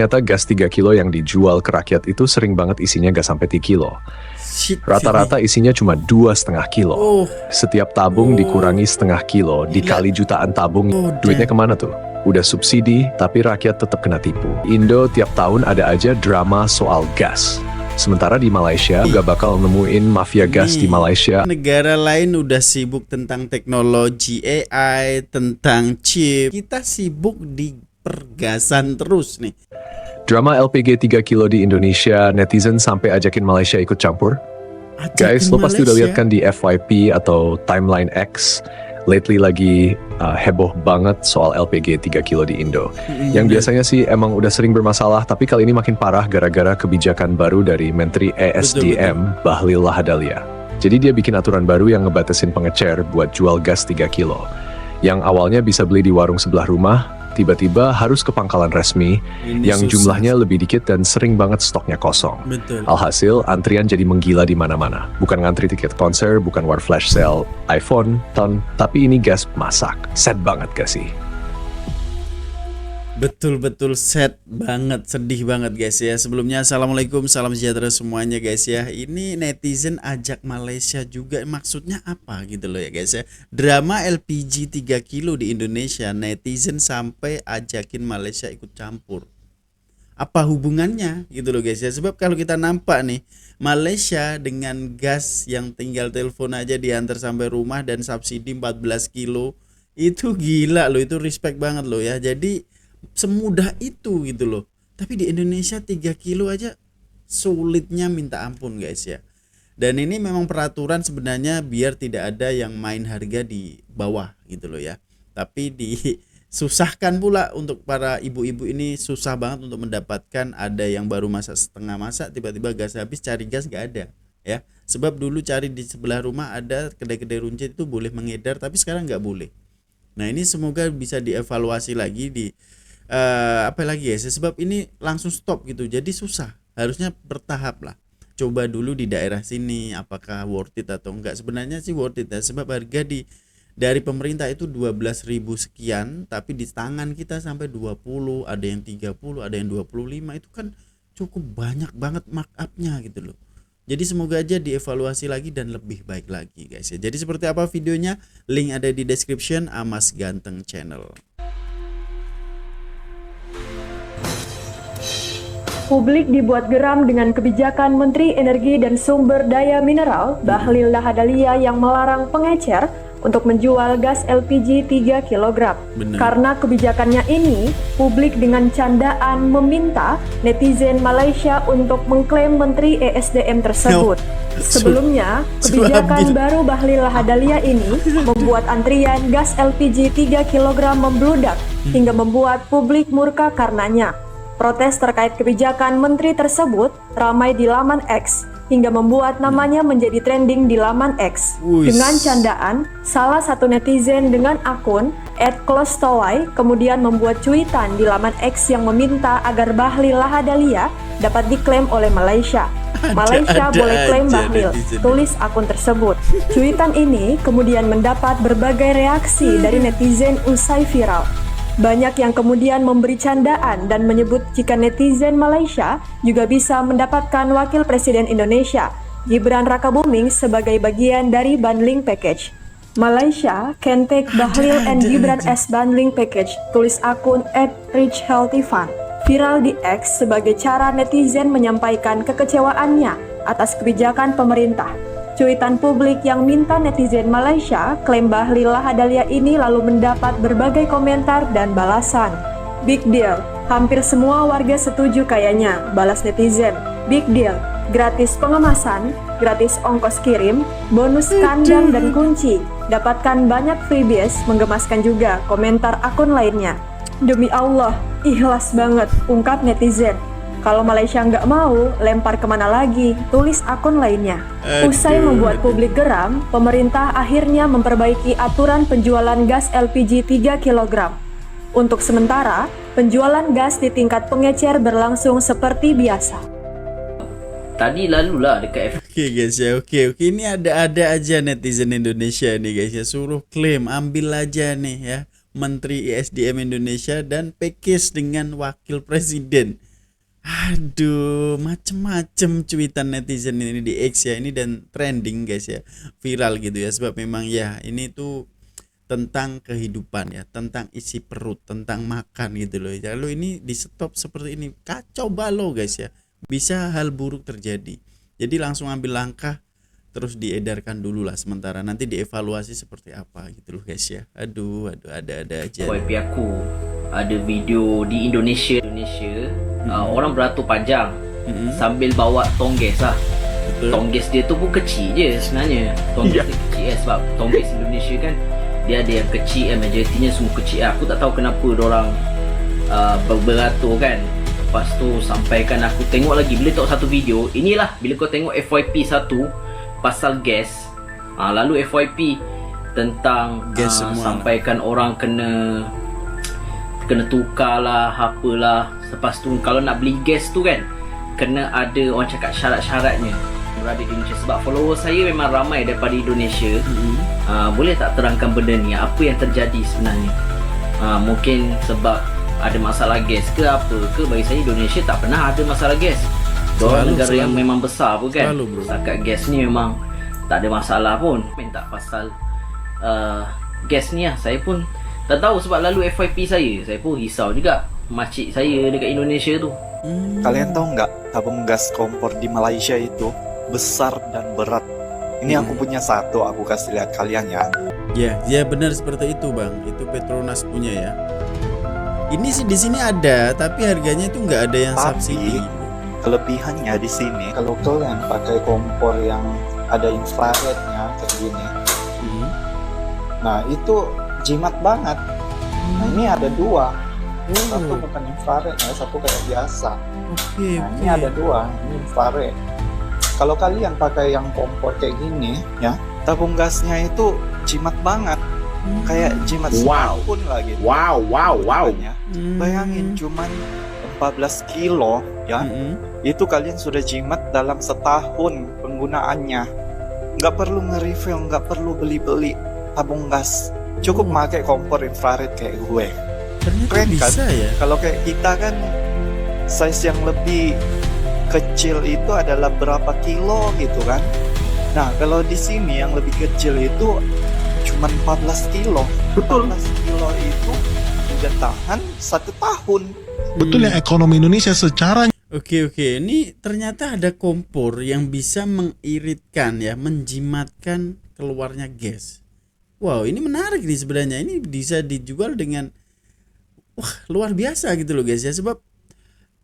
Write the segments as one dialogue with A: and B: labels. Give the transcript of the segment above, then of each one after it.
A: Ternyata gas 3 kilo yang dijual ke rakyat itu sering banget isinya gas sampai 3 kilo.
B: Shit,
A: Rata-rata isinya cuma 2,5 kilo.
B: Oh.
A: Setiap tabung dikurangi setengah kilo,
B: Gila.
A: dikali jutaan tabung,
B: Oh,
A: duitnya
B: damn.
A: kemana tuh? Udah subsidi, tapi rakyat tetap kena tipu. Indo tiap tahun ada aja drama soal gas. Sementara di Malaysia, nggak bakal nemuin mafia gas di Malaysia.
B: Negara lain udah sibuk tentang teknologi AI, tentang chip. Kita sibuk di pergasan terus nih.
A: Drama LPG 3 kilo di Indonesia, netizen sampai ajakin Malaysia ikut campur. Guys, lo pasti udah lihat kan di FYP atau Timeline X, lately lagi heboh banget soal LPG 3 kilo di Indo. Yang biasanya sih emang udah sering bermasalah, tapi kali ini makin parah gara-gara kebijakan baru dari Menteri ESDM Bahlil Lahadalia. Jadi dia bikin aturan baru yang ngebatasin pengecer buat jual gas 3 kilo. Yang awalnya bisa beli di warung sebelah rumah, tiba-tiba harus ke pangkalan resmi yang jumlahnya lebih dikit dan sering banget stoknya kosong.
B: Betul.
A: Alhasil, antrian jadi menggila di mana-mana. Bukan ngantri tiket konser, bukan war flash sale, iPhone, ton, tapi ini gas masak. Sad banget gak sih?
B: Betul-betul sad banget, sedih banget guys ya. Sebelumnya assalamualaikum, salam sejahtera semuanya guys ya. Ini netizen ajak Malaysia juga, maksudnya apa gitu loh ya guys ya. Drama LPG 3 kilo di Indonesia, netizen sampai ajakin Malaysia ikut campur. Apa hubungannya gitu loh guys ya. Sebab kalau kita nampak nih, Malaysia dengan gas yang tinggal telepon aja diantar sampai rumah dan subsidi 14 kilo, itu gila loh, itu respect banget loh ya. Jadi semudah itu gitu loh. Tapi di Indonesia 3 kilo aja sulitnya minta ampun guys ya. Dan ini memang peraturan sebenarnya biar tidak ada yang main harga di bawah gitu loh ya. Tapi disusahkan pula untuk para ibu-ibu ini, susah banget untuk mendapatkan. Ada yang baru masak setengah masak, tiba-tiba gas habis, cari gas gak ada ya. Sebab dulu cari di sebelah rumah ada kedai-kedai runcit itu boleh mengedar, tapi sekarang nggak boleh. Nah ini semoga bisa dievaluasi lagi di apa lagi ya, sebab ini langsung stop gitu, jadi susah, harusnya bertahap lah. Coba dulu di daerah sini apakah worth it atau enggak. Sebenarnya sih worth it ya, sebab harga dari pemerintah itu 12.000 sekian, tapi di tangan kita sampai 20, ada yang 30, ada yang 25, itu kan cukup banyak banget markupnya gitu loh. Jadi semoga aja dievaluasi lagi dan lebih baik lagi guys ya. Jadi seperti apa videonya, link ada di description. Amas Ganteng Channel.
C: Publik dibuat geram dengan kebijakan Menteri Energi dan Sumber Daya Mineral Bahlil Lahadalia yang melarang pengecer untuk menjual gas LPG 3 kg. Karena kebijakannya ini, publik dengan candaan meminta netizen Malaysia untuk mengklaim Menteri ESDM tersebut. Sebelumnya, kebijakan baru Bahlil Lahadalia ini membuat antrian gas LPG 3 kg membludak hingga membuat publik murka karenanya. Protes terkait kebijakan menteri tersebut ramai di laman X hingga membuat namanya menjadi trending di laman X. Dengan candaan, salah satu netizen dengan akun @klostowai kemudian membuat cuitan di laman X yang meminta agar Bahlil Lahadalia dapat diklaim oleh Malaysia. Malaysia boleh klaim Bahlil, tulis akun tersebut. Cuitan ini kemudian mendapat berbagai reaksi dari netizen usai viral. Banyak yang kemudian memberi candaan dan menyebut jika netizen Malaysia juga bisa mendapatkan Wakil Presiden Indonesia, Gibran Rakabuming, sebagai bagian dari bundling package. Malaysia can take Bahlil and Gibran as bundling package, tulis akun @richhealthyfund. Viral di X sebagai cara netizen menyampaikan kekecewaannya atas kebijakan pemerintah. Cuitan publik yang minta netizen Malaysia klaim Bahlil Lahadalia ini lalu mendapat berbagai komentar dan balasan. Big deal, hampir semua warga setuju kayaknya, balas netizen. Big deal, gratis pengemasan, gratis ongkos kirim, bonus kandang dan kunci. Dapatkan banyak freebies, menggemaskan juga, komentar akun lainnya. Demi Allah, ikhlas banget, ungkap netizen. Kalau Malaysia nggak mau, lempar kemana lagi, tulis akun lainnya. Usai membuat publik geram, pemerintah akhirnya memperbaiki aturan penjualan gas LPG 3 kg. Untuk sementara, penjualan gas di tingkat pengecer berlangsung seperti biasa.
D: Tadi lalu lah dekat
B: Oke guys ya, oke. Ini ada aja netizen Indonesia nih guys ya, suruh klaim, ambil aja nih ya Menteri ESDM Indonesia dan package dengan Wakil Presiden. Aduh, macem-macem cuitan netizen ini di X ya, ini dan trending guys ya, viral gitu ya, sebab memang ya ini tuh tentang kehidupan ya, tentang isi perut, tentang makan gitu loh. Lalu ini di stop seperti ini, kacau balau guys ya, bisa hal buruk terjadi. Jadi langsung ambil langkah, terus diedarkan dulu lah sementara, nanti dievaluasi seperti apa gitu loh guys ya. Aduh, ada aja.
D: FYP aku ada video di Indonesia orang beratur panjang sambil bawa tongges lah.
B: Betul.
D: Tongges dia tu pun kecil je sebenarnya. Tongges dia kecil sebab tongges Indonesia kan dia ada yang kecil, majoritinya semua kecil. Aku tak tahu kenapa diorang beratur kan. Lepas tu sampaikan aku tengok lagi, bila tengok satu video, inilah bila kau tengok FYP 1 pasal gas, lalu FYP tentang
B: Gas semua
D: sampaikan orang kena tukar lah, apalah. Lepas tu kalau nak beli gas tu kan, kena ada orang cakap syarat-syaratnya berada di Indonesia. Sebab follower saya memang ramai daripada Indonesia. Boleh tak terangkan benda ni, apa yang terjadi sebenarnya? Mungkin sebab ada masalah gas ke apa ke. Bagi saya Indonesia tak pernah ada masalah gas. Diorang negara yang memang besar pun kan. Setakat gas ni memang tak ada masalah pun. Minta pasal gas ni lah, saya pun tak tahu. Sebab lalu FYP saya pun risau juga. Makcik saya dekat Indonesia tu.
E: Kalian tahu nggak, tabung gas kompor di Malaysia itu besar dan berat. Ini aku punya satu, aku kasih lihat kalian ya.
B: Ya benar seperti itu bang. Itu Petronas punya ya. Ini sih di sini ada, tapi harganya itu nggak ada yang subsidi.
E: Kelebihannya di sini, kalau kalian pakai kompor yang ada infrarednya kayak gini, nah itu jimat banget. Nah ini ada dua. Satu bukan infrared ya, satu kayak biasa. Nah ini ada dua, ini infrared. Kalau kalian pakai yang kompor kayak gini ya, tabung gasnya itu jimat banget. Kayak jimat pun lagi. Wow. Bayangin cuman 14 kilo ya. Itu kalian sudah jimat dalam setahun penggunaannya. Nggak perlu nge-refill, nggak perlu beli-beli tabung gas. Cukup pakai kompor infrared kayak gue. Keren
B: bisa
E: kan?
B: Ya.
E: Kalau kayak kita kan size yang lebih kecil itu adalah berapa kilo gitu kan. Nah kalau di sini yang lebih kecil itu cuma 14 kilo. 14 kilo itu udah tahan 1 tahun.
F: Betul ya, ekonomi Indonesia secara.
B: Oke, ini ternyata ada kompor yang bisa mengiritkan ya, menjimatkan keluarnya gas. Wow, ini menarik nih sebenarnya. Ini bisa dijual dengan luar biasa gitu loh guys ya, sebab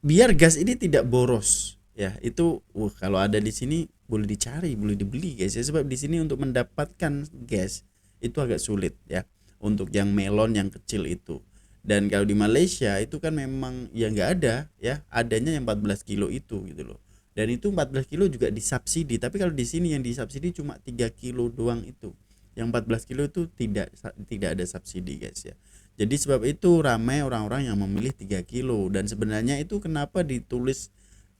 B: biar gas ini tidak boros ya. Itu kalau ada di sini boleh dicari, boleh dibeli guys ya, sebab di sini untuk mendapatkan gas itu agak sulit ya, untuk yang melon yang kecil itu. Dan kalau di Malaysia itu kan memang ya nggak ada ya, adanya yang 14 kilo itu gitu loh. Dan itu 14 kilo juga disubsidi, tapi kalau di sini yang disubsidi cuma 3 kilo doang itu. Yang 14 kilo itu tidak ada subsidi guys ya. Jadi sebab itu ramai orang-orang yang memilih 3 kilo. Dan sebenarnya itu kenapa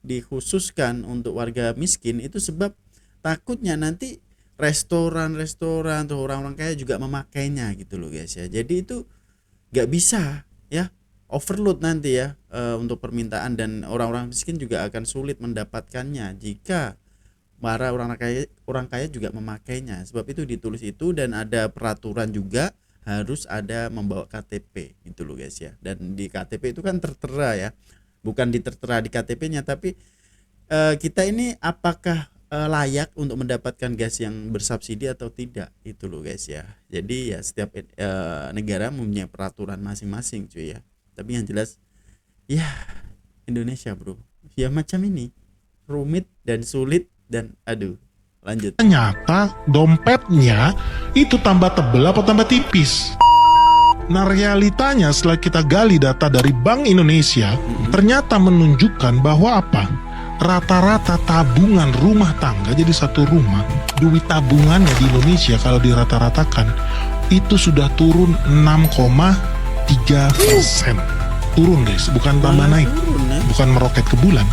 B: dikhususkan untuk warga miskin, itu sebab takutnya nanti restoran atau orang-orang kaya juga memakainya gitu loh guys ya. Jadi itu gak bisa ya, overload nanti ya untuk permintaan, dan orang-orang miskin juga akan sulit mendapatkannya jika para orang kaya juga memakainya. Sebab itu ditulis itu, dan ada peraturan juga harus ada membawa KTP gitu loh guys ya. Dan di KTP itu kan tertera ya, bukan tertera di KTP-nya, tapi kita ini apakah layak untuk mendapatkan gas yang bersubsidi atau tidak, itu loh guys ya. Jadi ya setiap negara mempunyai peraturan masing-masing cuy ya. Tapi yang jelas ya Indonesia bro ya macam ini, rumit dan sulit dan aduh. Lanjut.
F: Ternyata dompetnya itu tambah tebel apa tambah tipis. Nah realitanya setelah kita gali data dari Bank Indonesia, ternyata menunjukkan bahwa apa? Rata-rata tabungan rumah tangga, jadi satu rumah, duit tabungannya di Indonesia kalau dirata-ratakan itu sudah turun 6,3%. Turun guys, bukan tambah naik, bukan meroket ke bulan,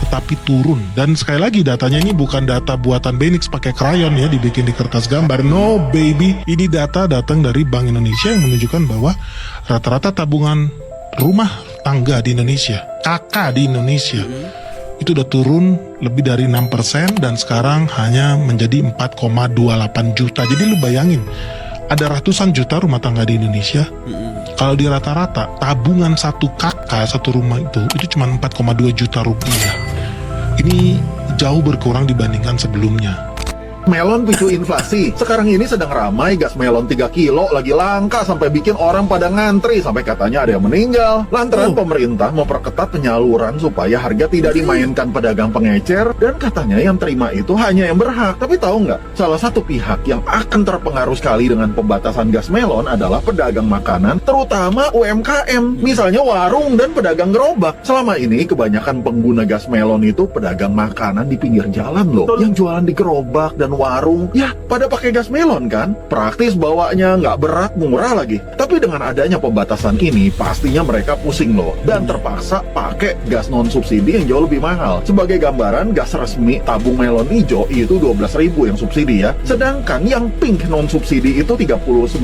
F: tetapi turun. Dan sekali lagi datanya ini bukan data buatan Benix pakai krayon ya, dibikin di kertas gambar. No baby, ini data datang dari Bank Indonesia yang menunjukkan bahwa rata-rata tabungan rumah tangga di Indonesia KK di Indonesia itu udah turun lebih dari 6% dan sekarang hanya menjadi 4,28 juta. Jadi lu bayangin, ada ratusan juta rumah tangga di Indonesia. Kalau di rata-rata tabungan satu kakak satu rumah itu cuma 4,2 juta rupiah. Ini jauh berkurang dibandingkan sebelumnya.
G: Melon picu inflasi. Sekarang ini sedang ramai gas melon 3 kilo lagi langka sampai bikin orang pada ngantri sampai katanya ada yang meninggal. Lantaran pemerintah memperketat penyaluran supaya harga tidak dimainkan pedagang pengecer dan katanya yang terima itu hanya yang berhak. Tapi tahu nggak? Salah satu pihak yang akan terpengaruh sekali dengan pembatasan gas melon adalah pedagang makanan, terutama UMKM. Misalnya warung dan pedagang gerobak. Selama ini kebanyakan pengguna gas melon itu pedagang makanan di pinggir jalan loh. Yang jualan di gerobak dan warung, ya pada pakai gas melon kan? Praktis bawanya, nggak berat, murah lagi. Tapi dengan adanya pembatasan ini, pastinya mereka pusing loh. Dan terpaksa pakai gas non-subsidi yang jauh lebih mahal. Sebagai gambaran, gas resmi tabung melon hijau itu 12.000 yang subsidi ya. Sedangkan yang pink non-subsidi itu 39.000,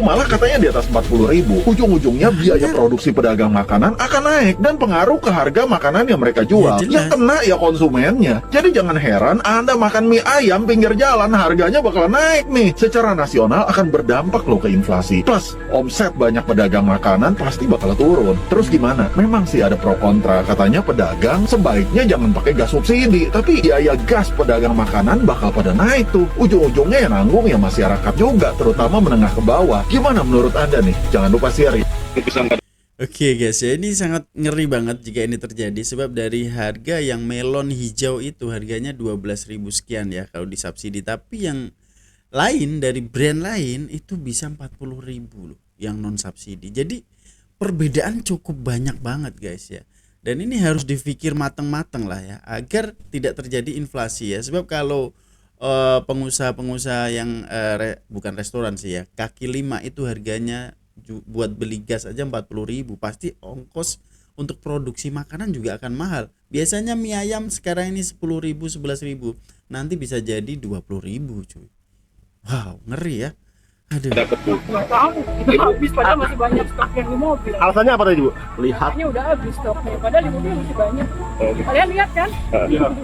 G: malah katanya di atas 40.000. Ujung-ujungnya biaya produksi pedagang makanan akan naik dan pengaruh ke harga makanan yang mereka jual. Yang kena ya konsumennya. Jadi jangan heran Anda makan mie ayam pinggir jalan, harganya bakal naik nih. Secara nasional akan berdampak loh ke inflasi. Plus, omset banyak pedagang makanan pasti bakal turun. Terus gimana? Memang sih ada pro kontra. Katanya pedagang sebaiknya jangan pakai gas subsidi. Tapi biaya gas pedagang makanan bakal pada naik tuh. Ujung-ujungnya yang nanggung ya masyarakat juga, terutama menengah ke bawah. Gimana menurut Anda nih? Jangan lupa share.
B: Oke guys ya, ini sangat ngeri banget jika ini terjadi. Sebab dari harga yang melon hijau itu harganya 12.000 sekian ya kalau disubsidi. Tapi yang lain dari brand lain itu bisa 40.000 loh yang non subsidi. Jadi perbedaan cukup banyak banget guys ya. Dan ini harus dipikir matang-matang lah ya, agar tidak terjadi inflasi ya. Sebab kalau pengusaha-pengusaha yang bukan restoran sih ya, kaki lima itu harganya buat beli gas aja 40.000, pasti ongkos untuk produksi makanan juga akan mahal. Biasanya mie ayam sekarang ini 10.000, 11.000, nanti bisa jadi 20.000 cuy. Wow, ngeri ya. Aduh.
H: Nggak tahu, udah habis padahal masih banyak stok yang di mobil.
G: Alasannya apa tadi Bu? Lihat.
H: Kayaknya udah habis stoknya, padahal di mobil masih banyak. Kalian lihat kan?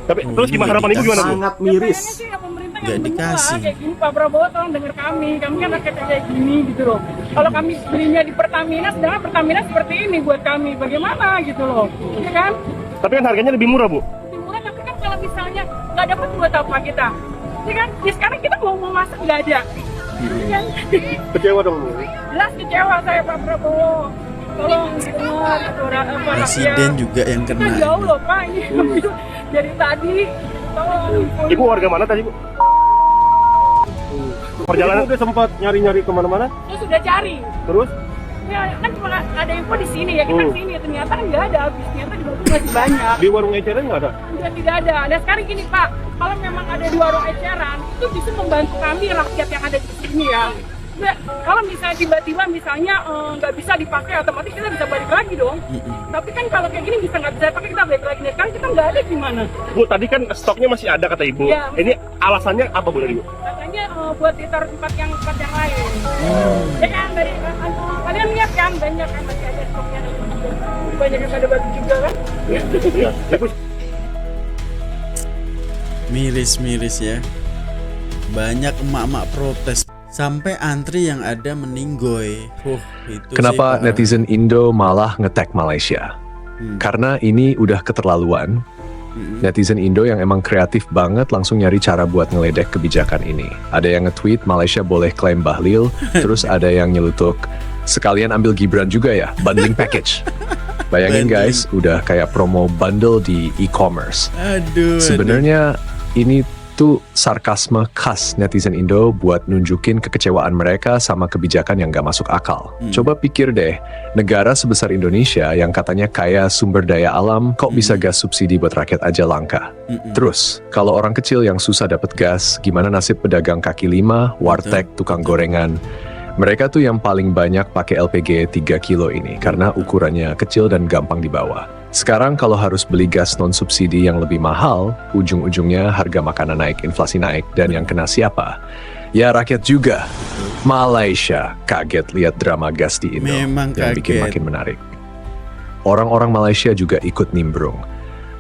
G: Tapi terus gimana harapan Ibu gimana Bu?
H: Sangat miris. Ya, sih, ya, pemerintah
B: Nggak
H: yang menolak,
B: dikasih.
H: kayak gini Pak Prabowo tolong denger kami kan rakyat kayak gini gitu loh. Kalau kami belinya di Pertamina, sedangkan Pertamina seperti ini buat kami, bagaimana gitu loh, ya kan?
G: Tapi kan harganya lebih murah Bu.
H: Lebih murah, tapi kan kalau misalnya nggak dapat buat apa kita? Ya kan? Ya sekarang kita mau masak nggak ada. Ya kan?
G: Kecewa dong Bu.
H: Jelas kecewa saya Pak Prabowo. Tolong dengar
B: Presiden juga yang
H: Kita
B: kena.
H: jauh loh Pak ini. Dari tadi tolong.
G: Ibu warga mana tadi Bu? Perjalanan udah sempat nyari-nyari kemana-mana?
H: Saya sudah cari.
G: Terus?
H: Ya kan cuma ada info di sini ya, kita sini ternyata kan nggak ada habis, ternyata di Batu masih banyak.
G: Di warung eceran nggak ada?
H: Sudah tidak ada. Dan sekarang gini Pak, kalau memang ada di warung eceran itu bisa membantu kami rakyat yang ada di sini ya. Nah, kalau misalnya tiba-tiba misalnya nggak bisa dipakai, otomatis kita bisa balik lagi dong. Tapi kan kalau kayak gini bisa nggak bisa pakai, kita balik lagi. Nah, kan kita nggak ada gimana?
G: Bu, tadi kan stoknya masih ada kata Ibu.
H: Ya.
G: Ini alasannya apa Bu tadi Bu?
H: Katanya buat ditaruh tempat yang lain. Ya kan dari kalian lihat kan banyak kan masih ada stoknya, banyak yang ada batu juga kan.
G: Ya. Ibu
B: Miris-miris ya. Banyak emak-emak protes sampai antri yang ada meninggoy. Itu
A: Kenapa
B: sih parah.
A: netizen Indo malah nge-tag Malaysia? Karena ini udah keterlaluan. Netizen Indo yang emang kreatif banget langsung nyari cara buat ngeledek kebijakan ini. Ada yang nge-tweet Malaysia boleh klaim Bahlil, terus ada yang nyelutuk, sekalian ambil Gibran juga ya, bundling package. Bayangin guys, udah kayak promo bundle di e-commerce.
B: Aduh.
A: Sebenarnya ini tuh sarkasme khas netizen Indo buat nunjukin kekecewaan mereka sama kebijakan yang gak masuk akal. Coba pikir deh, negara sebesar Indonesia yang katanya kaya sumber daya alam, kok bisa gas subsidi buat rakyat aja langka? Terus, kalau orang kecil yang susah dapat gas, gimana nasib pedagang kaki lima, warteg, tukang gorengan? Mereka tuh yang paling banyak pakai LPG 3 kilo ini, karena ukurannya kecil dan gampang dibawa. Sekarang kalau harus beli gas non-subsidi yang lebih mahal, ujung-ujungnya harga makanan naik, inflasi naik, dan yang kena siapa? Ya rakyat juga. Malaysia kaget lihat drama gas di Indo.
B: Memang
A: yang bikin
B: kaget.
A: makin menarik. orang-orang Malaysia juga ikut nimbrung.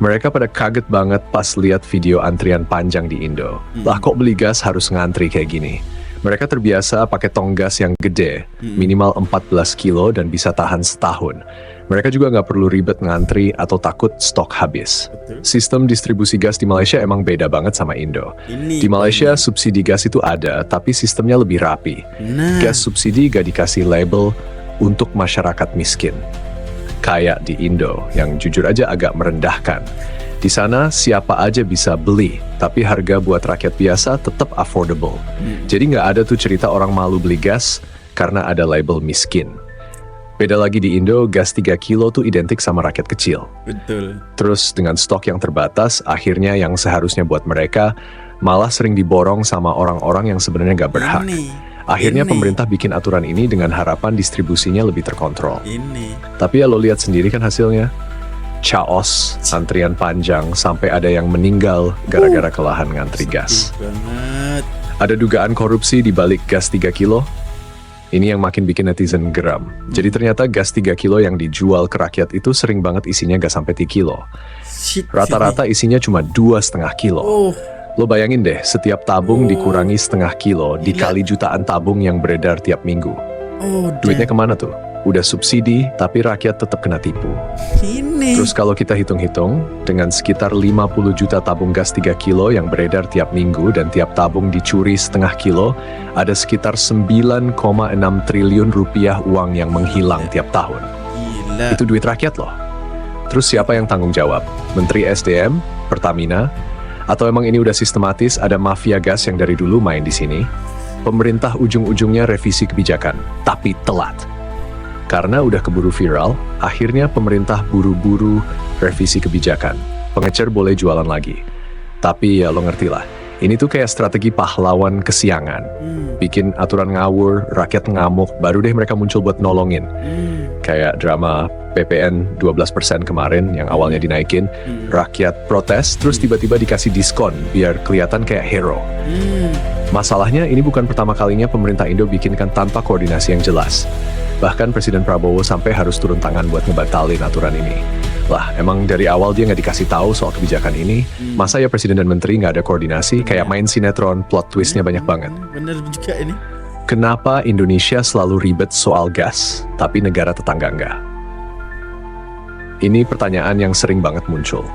A: Mereka pada kaget banget pas lihat video antrian panjang di Indo. Lah kok beli gas harus ngantri kayak gini? Mereka terbiasa pakai tong gas yang gede, minimal 14 kilo dan bisa tahan setahun. Mereka juga nggak perlu ribet ngantri atau takut stok habis. Sistem distribusi gas di Malaysia emang beda banget sama Indo. Di Malaysia subsidi gas itu ada, tapi sistemnya lebih rapi. Gas subsidi gak dikasih label untuk masyarakat miskin. Kayak di Indo, yang jujur aja agak merendahkan. Di sana siapa aja bisa beli, tapi harga buat rakyat biasa tetap affordable. Jadi nggak ada tuh cerita orang malu beli gas karena ada label miskin. Beda lagi di Indo, gas 3 kilo tuh identik sama rakyat kecil.
B: Betul.
A: Terus dengan stok yang terbatas, akhirnya yang seharusnya buat mereka malah sering diborong sama orang-orang yang sebenarnya nggak berhak. Akhirnya pemerintah bikin aturan ini dengan harapan distribusinya lebih terkontrol. Tapi ya lo lihat sendiri kan hasilnya. Chaos, antrian panjang, sampai ada yang meninggal gara-gara kelahan ngantri gas.
B: Banget.
A: Ada dugaan korupsi di balik gas 3 kilo? Ini yang makin bikin netizen geram. Jadi ternyata gas 3 kilo yang dijual ke rakyat itu sering banget isinya gak sampai 3 kilo. Rata-rata isinya cuma 2,5 kilo. Lo bayangin deh, setiap tabung dikurangi setengah kilo dikali jutaan tabung yang beredar tiap minggu. Duitnya kemana tuh? Udah subsidi, tapi rakyat tetap kena tipu. Terus kalau kita hitung-hitung, dengan sekitar 50 juta tabung gas 3 kilo yang beredar tiap minggu dan tiap tabung dicuri setengah kilo, ada sekitar 9,6 triliun rupiah uang yang menghilang tiap tahun. Itu duit rakyat loh. Terus siapa yang tanggung jawab? Menteri SDM? Pertamina? Atau emang ini udah sistematis, ada mafia gas yang dari dulu main di sini? Pemerintah ujung-ujungnya revisi kebijakan, tapi telat. Karena udah keburu viral, akhirnya pemerintah buru-buru revisi kebijakan. Pengecer boleh jualan lagi. Tapi ya lo ngerti lah, ini tuh kayak strategi pahlawan kesiangan. Bikin aturan ngawur, rakyat ngamuk, baru deh mereka muncul buat nolongin. Kayak drama PPN 12% kemarin yang awalnya dinaikin, rakyat protes, terus tiba-tiba dikasih diskon biar kelihatan kayak hero. Masalahnya ini bukan pertama kalinya pemerintah Indo bikinkan tanpa koordinasi yang jelas. Bahkan Presiden Prabowo sampai harus turun tangan buat ngebatalin aturan ini. Lah, emang dari awal dia nggak dikasih tahu soal kebijakan ini, masa ya Presiden dan Menteri nggak ada koordinasi, kayak main sinetron, plot twistnya banyak banget.
B: Bener juga ini.
A: Kenapa Indonesia selalu ribet soal gas, tapi negara tetangga enggak? Ini pertanyaan yang sering banget muncul.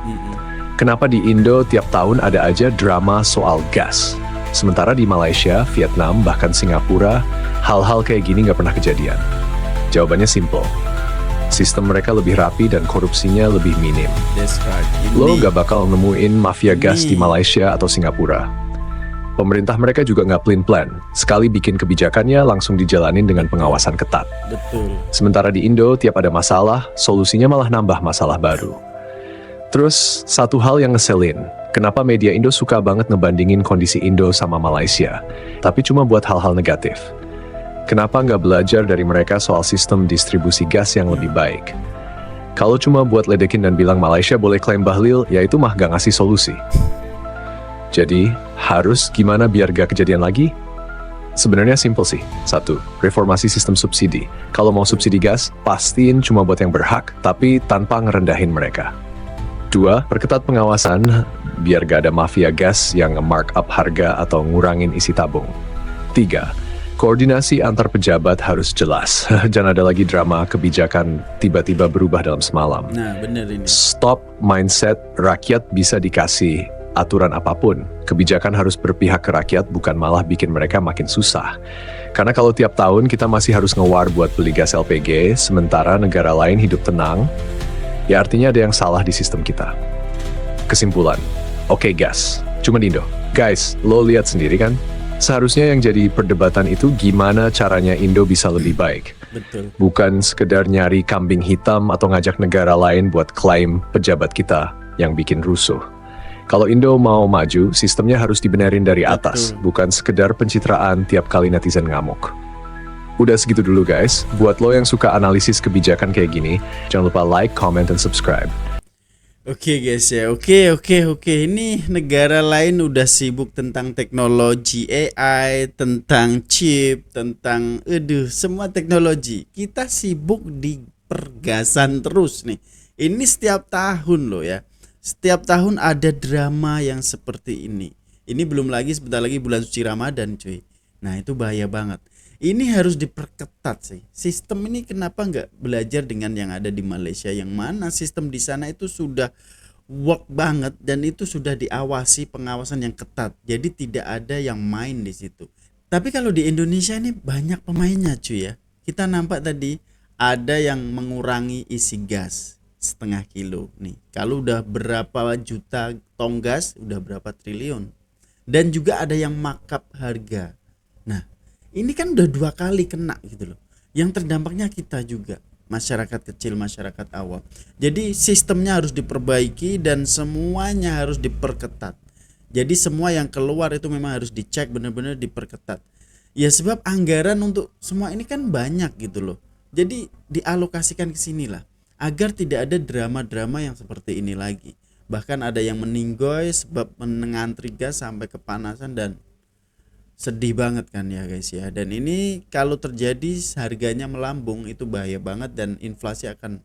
A: Kenapa di Indo tiap tahun ada aja drama soal gas? Sementara di Malaysia, Vietnam, bahkan Singapura, hal-hal kayak gini nggak pernah kejadian. Jawabannya simple. Sistem mereka lebih rapi dan korupsinya lebih minim. Lo nggak bakal nemuin mafia gas di Malaysia atau Singapura. Pemerintah mereka juga nggak plan. Sekali bikin kebijakannya langsung dijalanin dengan pengawasan ketat. Sementara di Indo, tiap ada masalah, solusinya malah nambah masalah baru. Terus, satu hal yang ngeselin, kenapa media Indo suka banget ngebandingin kondisi Indo sama Malaysia, tapi cuma buat hal-hal negatif. Kenapa nggak belajar dari mereka soal sistem distribusi gas yang lebih baik? Kalau cuma buat ledekin dan bilang Malaysia boleh klaim Bahlil, ya itu mah gak ngasih solusi. Jadi, harus gimana biar gak kejadian lagi? Sebenarnya simple sih. 1. Reformasi sistem subsidi. Kalau mau subsidi gas, pastiin cuma buat yang berhak, tapi tanpa ngerendahin mereka. 2. Perketat pengawasan, biar gak ada mafia gas yang nge-markup harga atau ngurangin isi tabung. 3. Koordinasi antar pejabat harus jelas. Jangan ada lagi drama kebijakan tiba-tiba berubah dalam semalam.
B: Nah, bener ini.
A: Stop mindset rakyat bisa dikasih aturan apapun. Kebijakan harus berpihak ke rakyat, bukan malah bikin mereka makin susah. Karena kalau tiap tahun kita masih harus ngewar buat beli gas LPG, sementara negara lain hidup tenang, ya artinya ada yang salah di sistem kita. Kesimpulan, oke gas, cuma di Indo. Guys, lo lihat sendiri kan? Seharusnya yang jadi perdebatan itu gimana caranya Indo bisa lebih baik.
B: Betul.
A: Bukan sekedar nyari kambing hitam atau ngajak negara lain buat klaim pejabat kita yang bikin rusuh. Kalau Indo mau maju, sistemnya harus dibenerin dari atas, bukan sekedar pencitraan tiap kali netizen ngamuk. Udah segitu dulu guys, buat lo yang suka analisis kebijakan kayak gini, jangan lupa like, comment, dan subscribe.
B: Oke guys ya, oke. Ini negara lain udah sibuk tentang teknologi AI, tentang chip, tentang semua teknologi. Kita sibuk di pergasan terus nih. Ini setiap tahun loh ya. Setiap tahun ada drama yang seperti ini. Ini belum lagi sebentar lagi bulan suci Ramadan cuy. Nah itu bahaya banget. Ini harus diperketat sih. Sistem ini kenapa nggak belajar dengan yang ada di Malaysia, yang mana sistem di sana itu sudah work banget dan itu sudah diawasi, pengawasan yang ketat. Jadi tidak ada yang main di situ. Tapi kalau di Indonesia ini banyak pemainnya cuy ya. Kita nampak tadi ada yang mengurangi isi gas setengah kilo nih. Kalau udah berapa juta tong gas, udah berapa triliun. Dan juga ada yang markup harga. Nah, ini kan udah 2 kali kena gitu loh. Yang terdampaknya kita juga, masyarakat kecil, masyarakat awam. Jadi sistemnya harus diperbaiki dan semuanya harus diperketat. Jadi semua yang keluar itu memang harus dicek, benar-benar diperketat. Ya sebab anggaran untuk semua ini kan banyak gitu loh. Jadi dialokasikan ke sinilah agar tidak ada drama-drama yang seperti ini lagi. Bahkan ada yang meninggoy sebab mengantri gas sampai kepanasan dan sedih banget kan ya guys ya. Dan ini kalau terjadi harganya melambung itu bahaya banget dan inflasi akan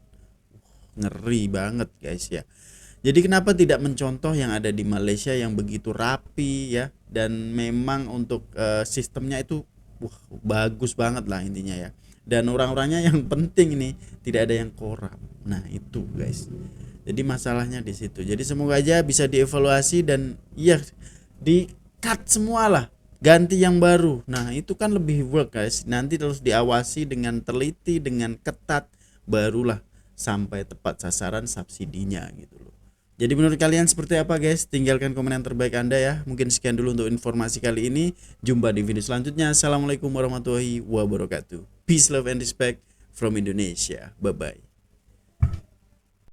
B: ngeri banget guys ya. Jadi kenapa tidak mencontoh yang ada di Malaysia yang begitu rapi ya, dan memang untuk sistemnya itu bagus banget lah intinya ya. Dan orang-orangnya yang penting nih tidak ada yang korup. Nah itu guys. Jadi masalahnya di situ. Jadi semoga aja bisa dievaluasi dan ya di cut semua lah, ganti yang baru. Nah itu kan lebih work guys. Nanti terus diawasi dengan teliti, dengan ketat, barulah sampai tepat sasaran subsidinya gitu loh. Jadi menurut kalian seperti apa guys? Tinggalkan komen yang terbaik Anda ya. Mungkin sekian dulu untuk informasi kali ini. Jumpa di video selanjutnya. Assalamualaikum warahmatullahi wabarakatuh. Peace, love and respect from Indonesia. Bye bye.